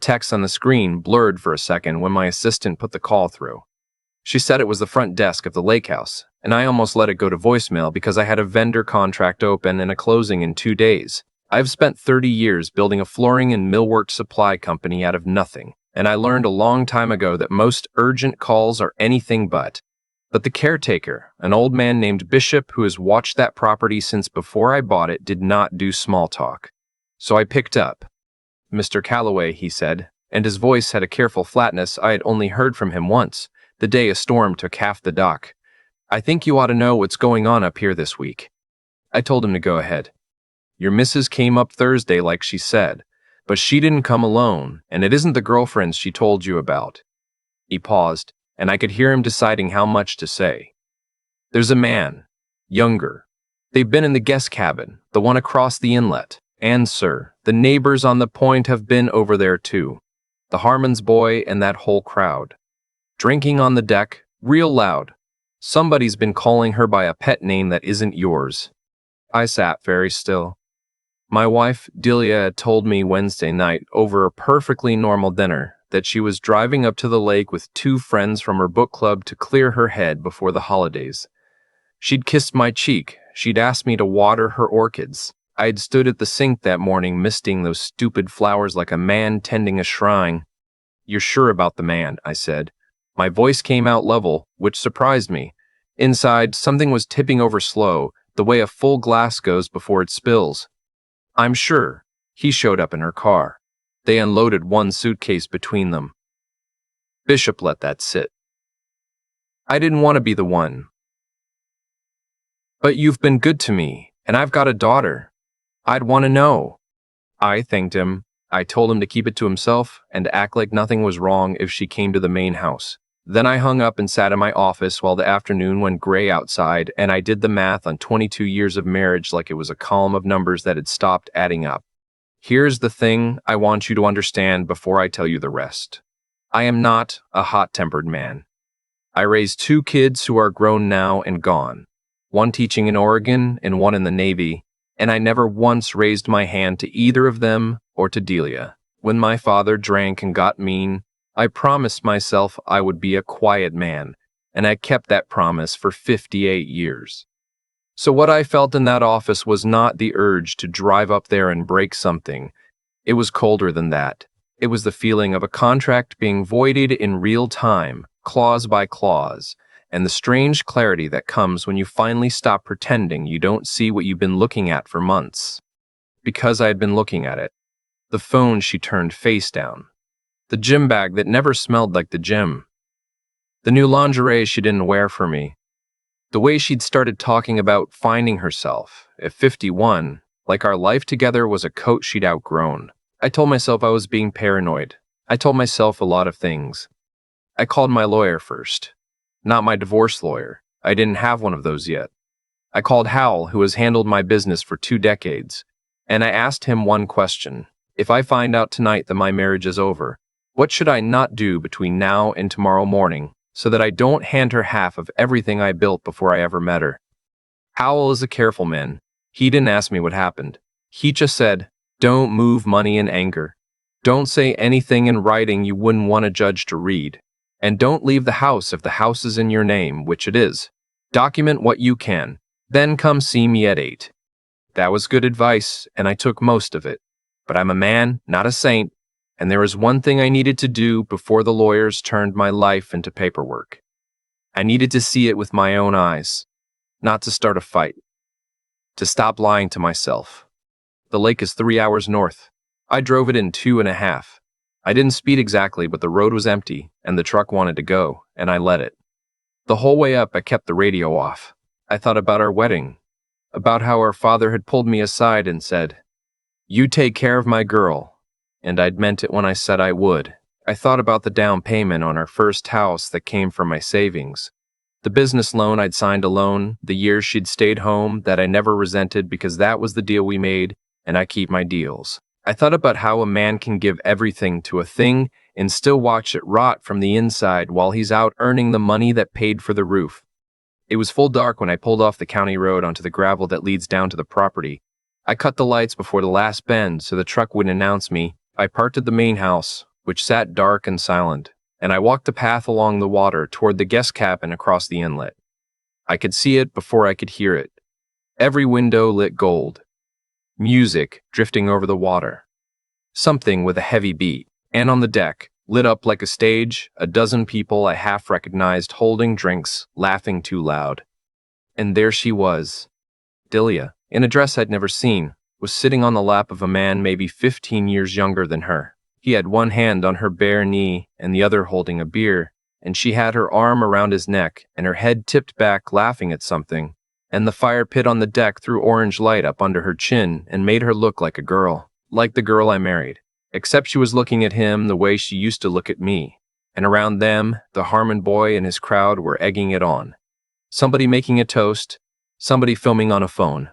Text on the screen blurred for a second when my assistant put the call through. She said it was the front desk of the lake house, and I almost let it go to voicemail because I had a vendor contract open and a closing in 2 days. I've spent 30 years building a flooring and millwork supply company out of nothing, and I learned a long time ago that most urgent calls are anything but. But the caretaker, an old man named Bishop who has watched that property since before I bought it, did not do small talk. So I picked up. "Mr. Calloway," he said, and his voice had a careful flatness I had only heard from him once, the day a storm took half the dock. "I think you ought to know what's going on up here this week." I told him to go ahead. "Your missus came up Thursday like she said, but she didn't come alone, and it isn't the girlfriends she told you about." He paused, and I could hear him deciding how much to say. "There's a man, younger. They've been in the guest cabin, the one across the inlet, and, sir, the neighbors on the point have been over there too. The Harmon's boy and that whole crowd. Drinking on the deck, real loud. Somebody's been calling her by a pet name that isn't yours." I sat very still. My wife, Delia, had told me Wednesday night, over a perfectly normal dinner, that she was driving up to the lake with 2 friends from her book club to clear her head before the holidays. She'd kissed my cheek. She'd asked me to water her orchids. I had stood at the sink that morning misting those stupid flowers like a man tending a shrine. "You're sure about the man?" I said. My voice came out level, which surprised me. Inside, something was tipping over slow, the way a full glass goes before it spills. "I'm sure." He showed up in her car. They unloaded 1 suitcase between them. Bishop let that sit. "I didn't want to be the one. But you've been good to me, and I've got a daughter. I'd want to know." I thanked him. I told him to keep it to himself and act like nothing was wrong if she came to the main house. Then I hung up and sat in my office while the afternoon went gray outside, and I did the math on 22 years of marriage like it was a column of numbers that had stopped adding up. Here's the thing I want you to understand before I tell you the rest. I am not a hot-tempered man. I raised 2 kids who are grown now and gone, one teaching in Oregon and one in the Navy, and I never once raised my hand to either of them or to Delia. When my father drank and got mean, I promised myself I would be a quiet man, and I kept that promise for 58 years. So what I felt in that office was not the urge to drive up there and break something. It was colder than that. It was the feeling of a contract being voided in real time, clause by clause, and the strange clarity that comes when you finally stop pretending you don't see what you've been looking at for months. Because I had been looking at it. The phone she turned face down. The gym bag that never smelled like the gym. The new lingerie she didn't wear for me. The way she'd started talking about finding herself, at 51, like our life together was a coat she'd outgrown. I told myself I was being paranoid. I told myself a lot of things. I called my lawyer first. Not my divorce lawyer. I didn't have one of those yet. I called Howell, who has handled my business for 2 decades, and I asked him one question. If I find out tonight that my marriage is over, what should I not do between now and tomorrow morning so that I don't hand her half of everything I built before I ever met her? Howell is a careful man. He didn't ask me what happened. He just said, don't move money in anger. Don't say anything in writing you wouldn't want a judge to read. And don't leave the house if the house is in your name, which it is. Document what you can. Then come see me at 8. That was good advice, and I took most of it. But I'm a man, not a saint, and there was one thing I needed to do before the lawyers turned my life into paperwork. I needed to see it with my own eyes, not to start a fight, to stop lying to myself. The lake is 3 hours north. I drove it in 2.5. I didn't speed exactly, but the road was empty, and the truck wanted to go, and I let it. The whole way up, I kept the radio off. I thought about our wedding, about how our father had pulled me aside and said, "You take care of my girl," and I'd meant it when I said I would. I thought about the down payment on our first house that came from my savings, the business loan I'd signed alone, the years she'd stayed home that I never resented because that was the deal we made, and I keep my deals. I thought about how a man can give everything to a thing and still watch it rot from the inside while he's out earning the money that paid for the roof. It was full dark when I pulled off the county road onto the gravel that leads down to the property. I cut the lights before the last bend so the truck wouldn't announce me. I parked at the main house, which sat dark and silent, and I walked the path along the water toward the guest cabin across the inlet. I could see it before I could hear it. Every window lit gold. Music drifting over the water. Something with a heavy beat. And on the deck, lit up like a stage, a dozen people I half recognized holding drinks, laughing too loud. And there she was. Delia, in a dress I'd never seen, was sitting on the lap of a man maybe 15 years younger than her. He had one hand on her bare knee and the other holding a beer, and she had her arm around his neck and her head tipped back laughing at something, and the fire pit on the deck threw orange light up under her chin and made her look like a girl, like the girl I married, except she was looking at him the way she used to look at me, and around them, the Harmon boy and his crowd were egging it on. Somebody making a toast, somebody filming on a phone.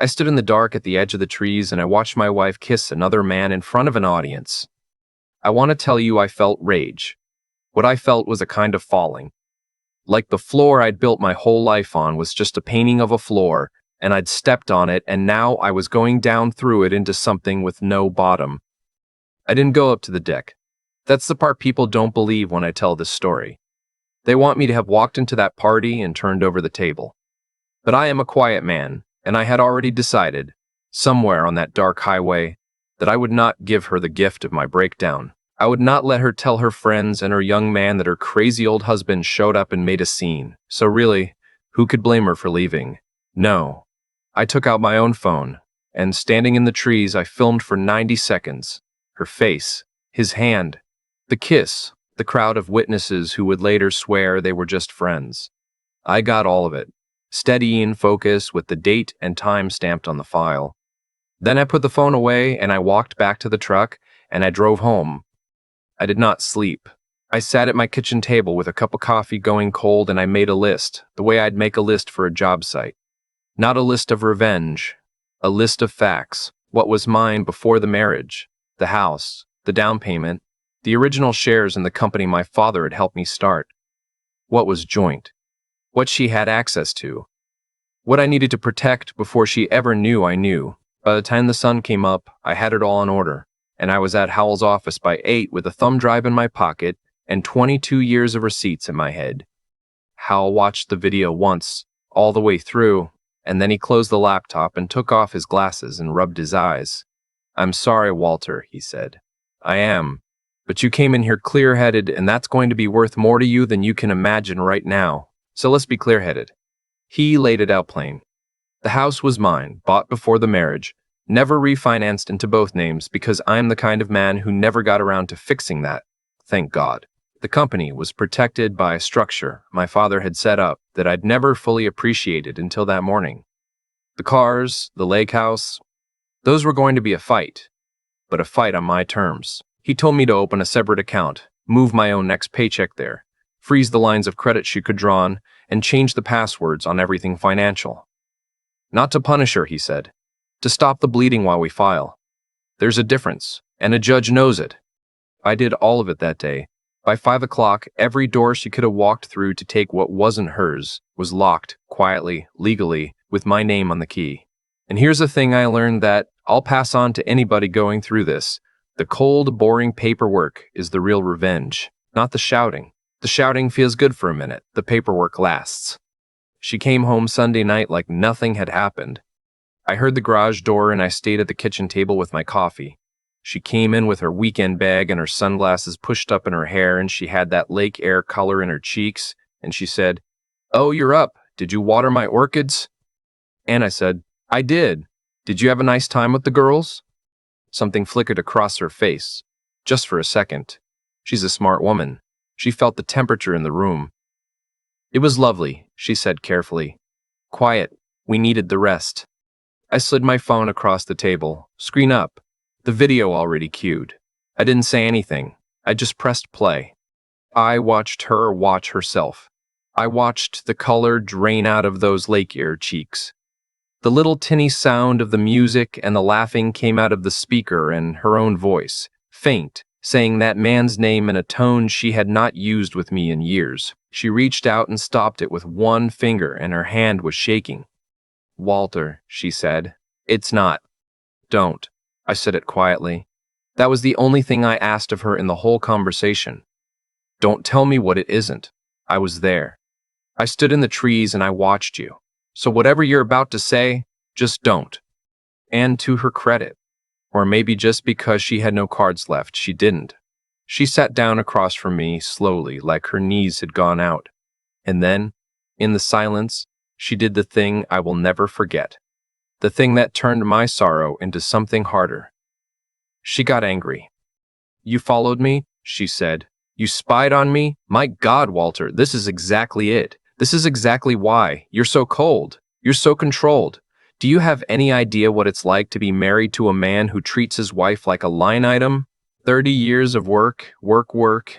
I stood in the dark at the edge of the trees and I watched my wife kiss another man in front of an audience. I want to tell you I felt rage. What I felt was a kind of falling. Like the floor I'd built my whole life on was just a painting of a floor, and I'd stepped on it, and now I was going down through it into something with no bottom. I didn't go up to the deck. That's the part people don't believe when I tell this story. They want me to have walked into that party and turned over the table. But I am a quiet man, and I had already decided, somewhere on that dark highway, that I would not give her the gift of my breakdown. I would not let her tell her friends and her young man that her crazy old husband showed up and made a scene. So really, who could blame her for leaving? No. I took out my own phone, and standing in the trees, I filmed for 90 seconds. Her face, his hand, the kiss, the crowd of witnesses who would later swear they were just friends. I got all of it, steady in focus with the date and time stamped on the file. Then I put the phone away and I walked back to the truck and I drove home. I did not sleep. I sat at my kitchen table with a cup of coffee going cold and I made a list, the way I'd make a list for a job site. Not a list of revenge, a list of facts, what was mine before the marriage, the house, the down payment, the original shares in the company my father had helped me start. What was joint? What she had access to. What I needed to protect before she ever knew I knew. By the time the sun came up, I had it all in order, and I was at Howell's office by 8 with a thumb drive in my pocket and 22 years of receipts in my head. Howell watched the video once, all the way through, and then he closed the laptop and took off his glasses and rubbed his eyes. "I'm sorry, Walter," he said. "I am. But you came in here clear-headed, and that's going to be worth more to you than you can imagine right now. So let's be clear-headed." He laid it out plain. The house was mine, bought before the marriage, never refinanced into both names because I'm the kind of man who never got around to fixing that. Thank God. The company was protected by a structure my father had set up that I'd never fully appreciated until that morning. The cars, the lake house, those were going to be a fight, but a fight on my terms. He told me to open a separate account, move my own next paycheck there, freeze the lines of credit she could draw on, and change the passwords on everything financial. Not to punish her, he said, to stop the bleeding while we file. There's a difference, and a judge knows it. I did all of it that day. By 5 o'clock, every door she could have walked through to take what wasn't hers was locked, quietly, legally, with my name on the key. And here's a thing I learned that I'll pass on to anybody going through this. The cold, boring paperwork is the real revenge, not the shouting. The shouting feels good for a minute. The paperwork lasts. She came home Sunday night like nothing had happened. I heard the garage door and I stayed at the kitchen table with my coffee. She came in with her weekend bag and her sunglasses pushed up in her hair, and she had that lake air color in her cheeks, and she said, "Oh, you're up. Did you water my orchids?" And I said, "I did. Did you have a nice time with the girls?" Something flickered across her face, just for a second. She's a smart woman. She felt the temperature in the room. "It was lovely," she said carefully. "Quiet. We needed the rest." I slid my phone across the table, screen up, the video already cued. I didn't say anything. I just pressed play. I watched her watch herself. I watched the color drain out of those lake air cheeks. The little tinny sound of the music and the laughing came out of the speaker and her own voice, faint, saying that man's name in a tone she had not used with me in years. She reached out and stopped it with one finger, and her hand was shaking. "Walter," she said. "It's not. Don't." I said it quietly. That was the only thing I asked of her in the whole conversation. Don't tell me what it isn't. I was there. I stood in the trees and I watched you. So whatever you're about to say, just don't. And to her credit, or maybe just because she had no cards left, she didn't. She sat down across from me slowly, like her knees had gone out. And then, in the silence, she did the thing I will never forget. The thing that turned my sorrow into something harder. She got angry. You followed me, she said. You spied on me? My God, Walter, this is exactly it. This is exactly why. You're so cold. You're so controlled. Do you have any idea what it's like to be married to a man who treats his wife like a line item? 30 years of work,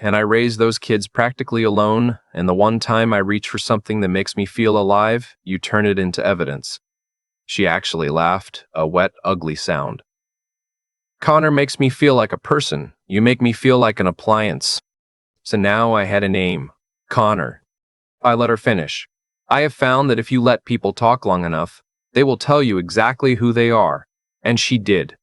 and I raise those kids practically alone, and the one time I reach for something that makes me feel alive, you turn it into evidence. She actually laughed, a wet, ugly sound. Connor makes me feel like a person. You make me feel like an appliance. So now I had a name. Connor. I let her finish. I have found that if you let people talk long enough, they will tell you exactly who they are. And she did.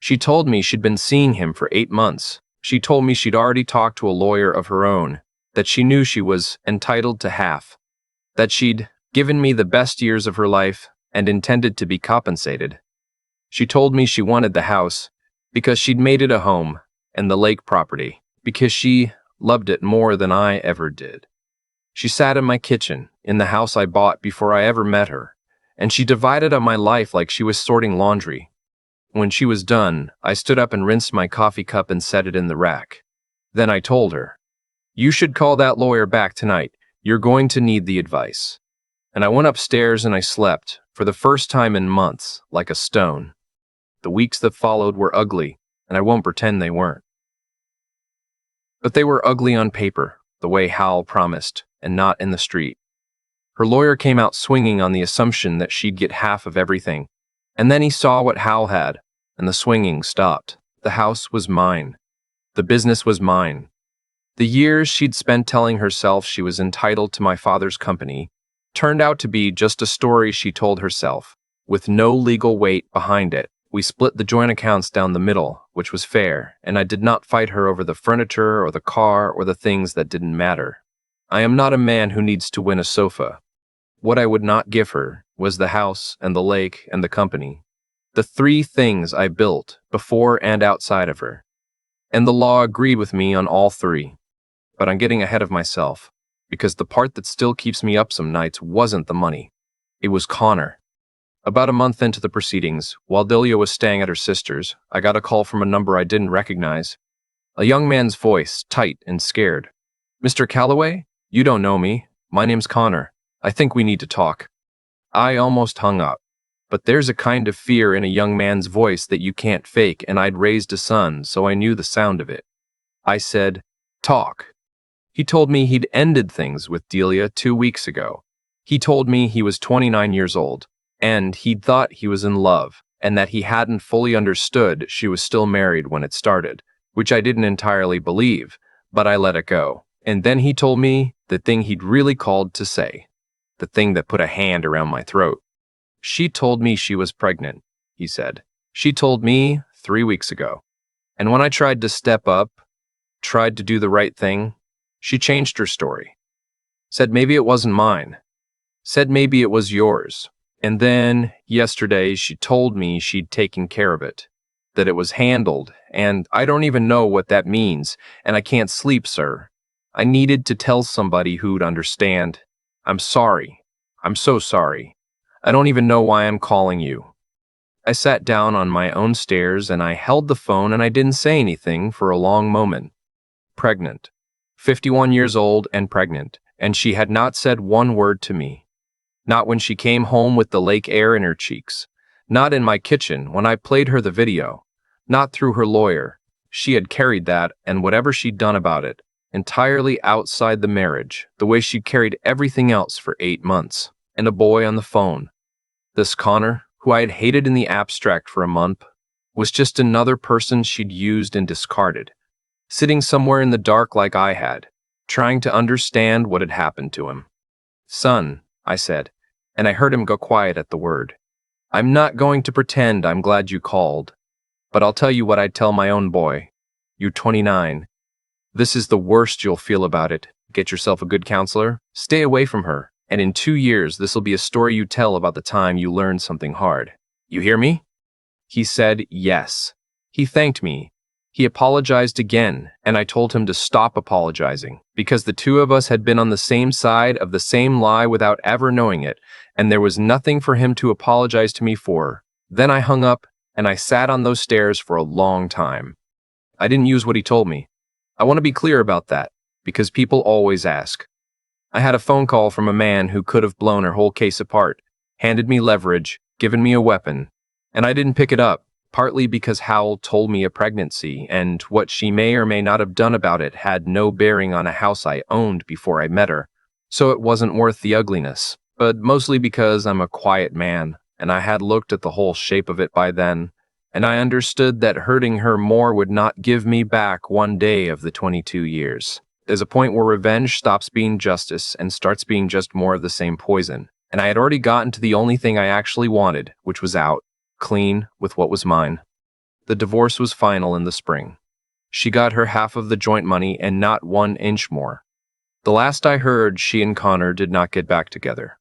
She told me she'd been seeing him for 8 months. She told me she'd already talked to a lawyer of her own, that she knew she was entitled to half, that she'd given me the best years of her life and intended to be compensated. She told me she wanted the house because she'd made it a home, and the lake property because she loved it more than I ever did. She sat in my kitchen, in the house I bought before I ever met her, and she divided up my life like she was sorting laundry. When she was done, I stood up and rinsed my coffee cup and set it in the rack. Then I told her, "You should call that lawyer back tonight. You're going to need the advice." And I went upstairs and I slept, for the first time in months, like a stone. The weeks that followed were ugly, and I won't pretend they weren't. But they were ugly on paper, the way Hal promised, and not in the street. Her lawyer came out swinging on the assumption that she'd get half of everything, and then he saw what Hal had, and the swinging stopped. The house was mine. The business was mine. The years she'd spent telling herself she was entitled to my father's company turned out to be just a story she told herself, with no legal weight behind it. We split the joint accounts down the middle, which was fair, and I did not fight her over the furniture or the car or the things that didn't matter. I am not a man who needs to win a sofa. What I would not give her was the house and the lake and the company. The 3 things I built before and outside of her. And the law agreed with me on all 3. But I'm getting ahead of myself, because the part that still keeps me up some nights wasn't the money. It was Connor. About a month into the proceedings, while Delia was staying at her sister's, I got a call from a number I didn't recognize. A young man's voice, tight and scared. "Mr. Calloway? You don't know me. My name's Connor. I think we need to talk." I almost hung up. But there's a kind of fear in a young man's voice that you can't fake, and I'd raised a son, so I knew the sound of it. I said, "Talk." He told me he'd ended things with Delia 2 weeks ago. He told me he was 29 years old, and he'd thought he was in love, and that he hadn't fully understood she was still married when it started, which I didn't entirely believe, but I let it go. And then he told me the thing he'd really called to say, the thing that put a hand around my throat. "She told me she was pregnant," he said. "She told me 3 weeks ago. And when I tried to step up, tried to do the right thing, she changed her story. Said maybe it wasn't mine. Said maybe it was yours. And then, yesterday, she told me she'd taken care of it, that it was handled, and I don't even know what that means, and I can't sleep, sir. I needed to tell somebody who'd understand. I'm sorry. I'm so sorry. I don't even know why I'm calling you." I sat down on my own stairs and I held the phone and I didn't say anything for a long moment. Pregnant. 51 years old and pregnant, and she had not said one word to me. Not when she came home with the lake air in her cheeks. Not in my kitchen when I played her the video. Not through her lawyer. She had carried that, and whatever she'd done about it, entirely outside the marriage, the way she'd carried everything else for 8 months. And a boy on the phone. This Connor, who I had hated in the abstract for a month, was just another person she'd used and discarded, sitting somewhere in the dark like I had, trying to understand what had happened to him. "Son," I said, and I heard him go quiet at the word. "I'm not going to pretend I'm glad you called. But I'll tell you what I'd tell my own boy. You're 29. This is the worst you'll feel about it. Get yourself a good counselor, stay away from her, and in 2 years this'll be a story you tell about the time you learned something hard. You hear me? He said yes. He thanked me. He apologized again, and I told him to stop apologizing, because the two of us had been on the same side of the same lie without ever knowing it, and there was nothing for him to apologize to me for. Then I hung up, and I sat on those stairs for a long time. I didn't use what he told me. I want to be clear about that, because people always ask. I had a phone call from a man who could have blown her whole case apart, handed me leverage, given me a weapon, and I didn't pick it up, partly because Howell told me a pregnancy, and what she may or may not have done about it had no bearing on a house I owned before I met her, so it wasn't worth the ugliness, but mostly because I'm a quiet man, and I had looked at the whole shape of it by then, and I understood that hurting her more would not give me back one day of the 22 years. There's a point where revenge stops being justice and starts being just more of the same poison, and I had already gotten to the only thing I actually wanted, which was out, clean with what was mine. The divorce was final in the spring. She got her half of the joint money and not 1 inch more. The last I heard, she and Connor did not get back together.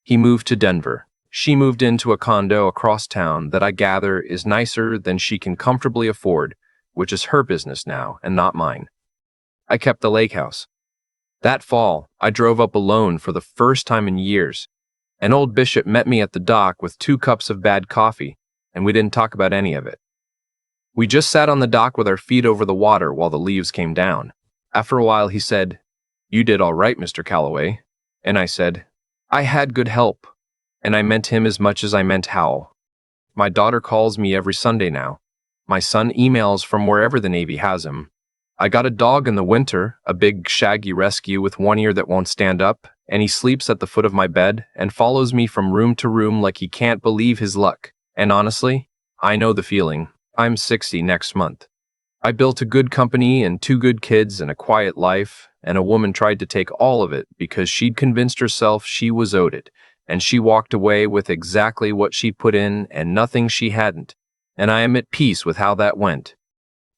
He moved to Denver. She moved into a condo across town that I gather is nicer than she can comfortably afford, which is her business now and not mine. I kept the lake house. That fall, I drove up alone for the first time in years. An old bishop met me at the dock with 2 cups of bad coffee, and we didn't talk about any of it. We just sat on the dock with our feet over the water while the leaves came down. After a while, he said, "You did all right, Mr. Calloway." And I said, "I had good help." And I meant him as much as I meant Howell. My daughter calls me every Sunday now. My son emails from wherever the Navy has him. I got a dog in the winter, a big shaggy rescue with 1 ear that won't stand up, and he sleeps at the foot of my bed and follows me from room to room like he can't believe his luck. And honestly, I know the feeling. I'm 60 next month. I built a good company and 2 good kids and a quiet life, and a woman tried to take all of it because she'd convinced herself she was owed it, and she walked away with exactly what she'd put in and nothing she hadn't, and I am at peace with how that went.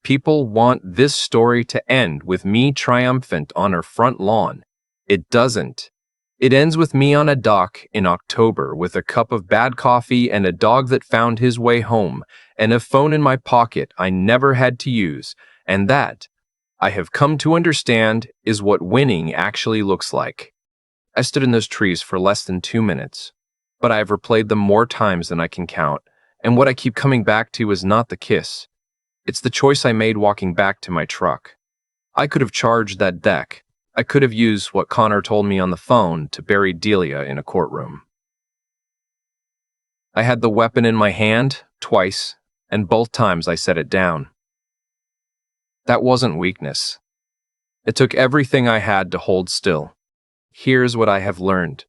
People want this story to end with me triumphant on her front lawn. It doesn't. It ends with me on a dock in October with a cup of bad coffee and a dog that found his way home, and a phone in my pocket I never had to use, and that, I have come to understand, is what winning actually looks like. I stood in those trees for less than 2 minutes, but I have replayed them more times than I can count, and what I keep coming back to is not the kiss. It's the choice I made walking back to my truck. I could have charged that deck. I could have used what Connor told me on the phone to bury Delia in a courtroom. I had the weapon in my hand, twice, and both times I set it down. That wasn't weakness. It took everything I had to hold still. Here's what I have learned.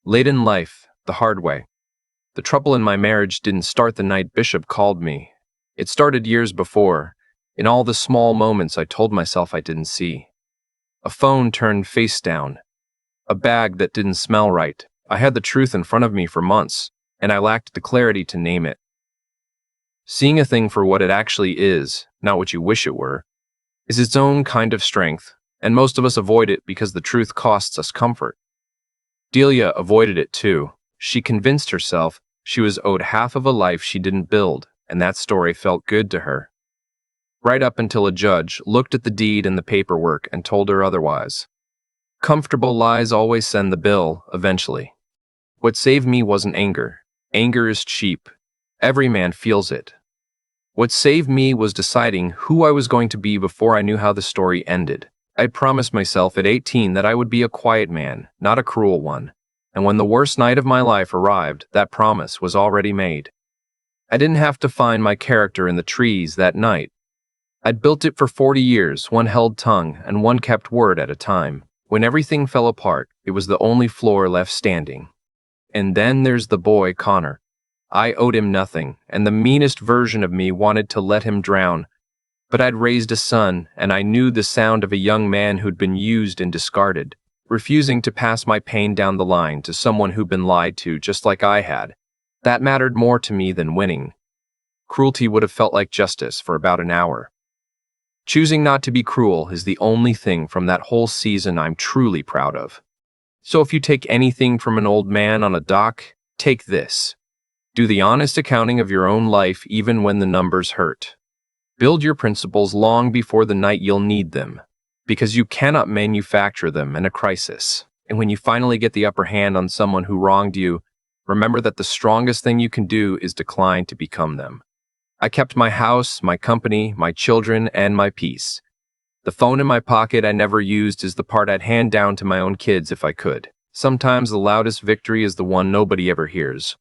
Late in life, the hard way. The trouble in my marriage didn't start the night Bishop called me. It started years before, in all the small moments I told myself I didn't see. A phone turned face down. A bag that didn't smell right. I had the truth in front of me for months, and I lacked the clarity to name it. Seeing a thing for what it actually is, not what you wish it were, is its own kind of strength, and most of us avoid it because the truth costs us comfort. Delia avoided it too. She convinced herself she was owed half of a life she didn't build, and that story felt good to her. Right up until a judge looked at the deed and the paperwork and told her otherwise. Comfortable lies always send the bill, eventually. What saved me wasn't anger. Anger is cheap. Every man feels it. What saved me was deciding who I was going to be before I knew how the story ended. I promised myself at 18 that I would be a quiet man, not a cruel one. And when the worst night of my life arrived, that promise was already made. I didn't have to find my character in the trees that night. I'd built it for 40 years, one held tongue and one kept word at a time. When everything fell apart, it was the only floor left standing. And then there's the boy, Connor. I owed him nothing, and the meanest version of me wanted to let him drown. But I'd raised a son, and I knew the sound of a young man who'd been used and discarded, refusing to pass my pain down the line to someone who'd been lied to just like I had. That mattered more to me than winning. Cruelty would have felt like justice for about an hour. Choosing not to be cruel is the only thing from that whole season I'm truly proud of. So if you take anything from an old man on a dock, take this. Do the honest accounting of your own life even when the numbers hurt. Build your principles long before the night you'll need them, because you cannot manufacture them in a crisis. And when you finally get the upper hand on someone who wronged you, remember that the strongest thing you can do is decline to become them. I kept my house, my company, my children, and my peace. The phone in my pocket I never used is the part I'd hand down to my own kids if I could. Sometimes the loudest victory is the one nobody ever hears.